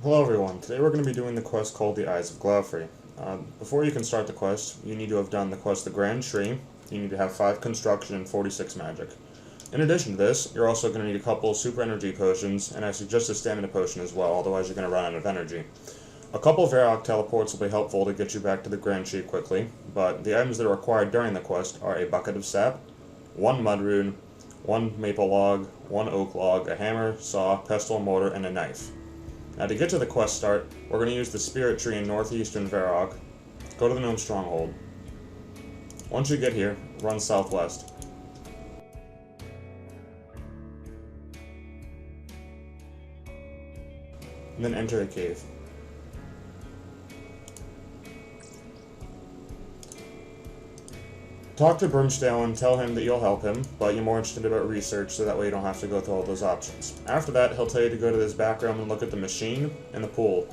Hello everyone, today we're going to be doing the quest called the Eyes of Glouphrie. Before you can start the quest, you need to have done the quest The Grand Tree, you need to have 5 construction and 46 magic. In addition to this, you're also going to need a couple super energy potions, and I suggest a stamina potion as well, otherwise you're going to run out of energy. A couple of Varrock teleports will be helpful to get you back to the Grand Tree quickly, but the items that are required during the quest are a bucket of sap, 1 mud rune, 1 maple log, 1 oak log, a hammer, saw, pestle, mortar, and a knife. Now to get to the quest start, we're going to use the spirit tree in northeastern Varrock, go to the gnome stronghold. Once you get here, run southwest. And then enter a cave. Talk to Brimstale and tell him that you'll help him, but you're more interested about research, so that way you don't have to go through all those options. After that, he'll tell you to go to this back room and look at the machine and the pool.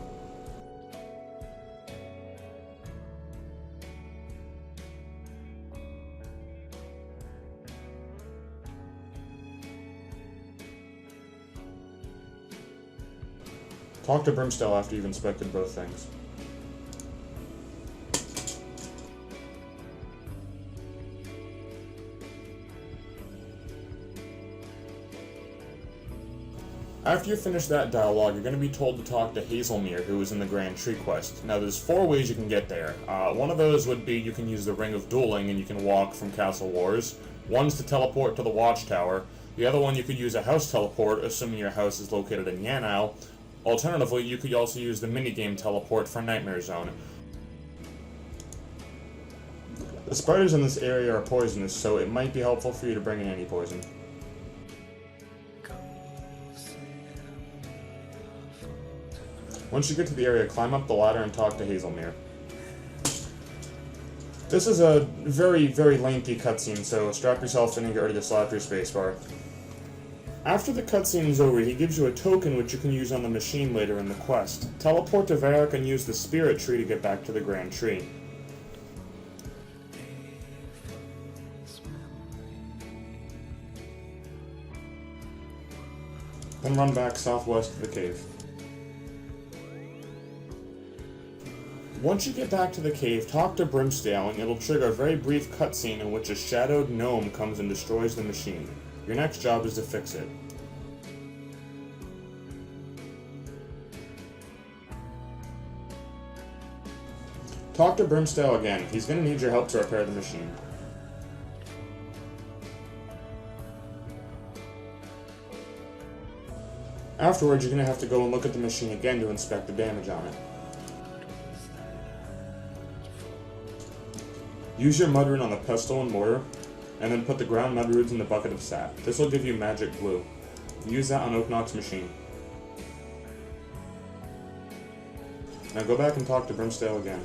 Talk to Brimstale after you've inspected both things. After you finish that dialogue, you're going to be told to talk to Hazelmere, who is in the Grand Tree quest. Now, there's 4 ways you can get there. One of those would be you can use the Ring of Dueling, and you can walk from Castle Wars. One's to teleport to the Watchtower. The other one, you could use a house teleport, assuming your house is located in Yanao. Alternatively, you could also use the minigame teleport for Nightmare Zone. The spiders in this area are poisonous, so it might be helpful for you to bring in any poison. Once you get to the area, climb up the ladder and talk to Hazelmere. This is a very, very lengthy cutscene, so strap yourself in and get ready to slap your spacebar. After the cutscene is over, he gives you a token which you can use on the machine later in the quest. Teleport to Varrock and use the spirit tree to get back to the Grand Tree. Then run back southwest to the cave. Once you get back to the cave, talk to Brimstale and it'll trigger a very brief cutscene in which a shadowed gnome comes and destroys the machine. Your next job is to fix it. Talk to Brimstale again. He's going to need your help to repair the machine. Afterwards, you're going to have to go and look at the machine again to inspect the damage on it. Use your mud rune on the pestle and mortar, and then put the ground mud runes in the bucket of sap. This will give you magic glue. Use that on Oaknock's machine. Now go back and talk to Brimstale again.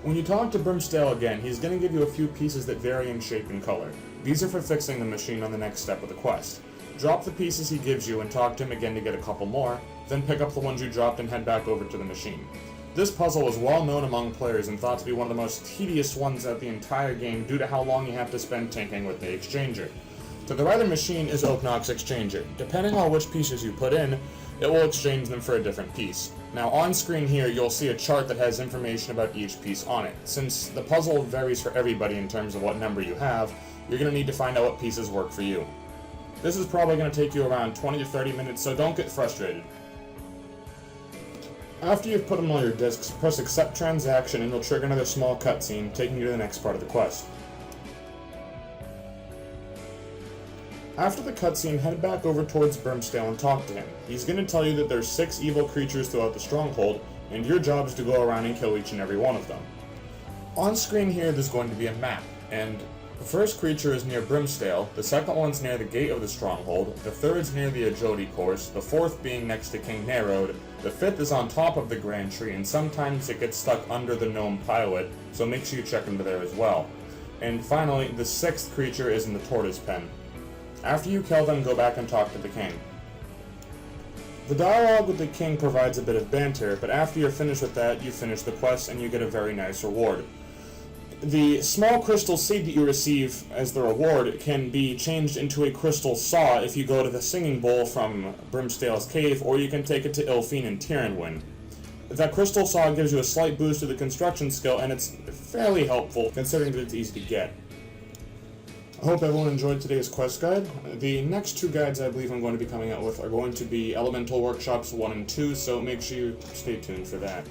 When you talk to Brimstale again, he's going to give you a few pieces that vary in shape and color. These are for fixing the machine on the next step of the quest. Drop the pieces he gives you and talk to him again to get a couple more, then pick up the ones you dropped and head back over to the machine. This puzzle is well known among players and thought to be one of the most tedious ones of the entire game due to how long you have to spend tinkering with the exchanger. To the right of the machine is Oaknock's exchanger. Depending on which pieces you put in, it will exchange them for a different piece. Now on screen here you'll see a chart that has information about each piece on it. Since the puzzle varies for everybody in terms of what number you have, you're going to need to find out what pieces work for you. This is probably going to take you around 20 to 30 minutes, so don't get frustrated. After you've put in all your discs, press accept transaction and it'll trigger another small cutscene, taking you to the next part of the quest. After the cutscene, head back over towards Brimstale and talk to him. He's going to tell you that there's 6 evil creatures throughout the stronghold, and your job is to go around and kill each and every one of them. On screen here there's going to be a map, and the first creature is near Brimstale, the second one's near the gate of the stronghold, the third's near the Ajodi course, the fourth being next to King Narod, the fifth is on top of the Grand Tree, and sometimes it gets stuck under the gnome pilot, so make sure you check into there as well. And finally, the 6th creature is in the tortoise pen. After you kill them, go back and talk to the king. The dialogue with the king provides a bit of banter, but after you're finished with that, you finish the quest and you get a very nice reward. The small crystal seed that you receive as the reward can be changed into a crystal saw if you go to the singing bowl from Brimstale's cave, or you can take it to Ilfine and Tyrannwyn. That crystal saw gives you a slight boost to the construction skill, and it's fairly helpful considering that it's easy to get. I hope everyone enjoyed today's quest guide. The next 2 guides I believe I'm going to be coming out with are going to be Elemental Workshops 1 and 2, so make sure you stay tuned for that.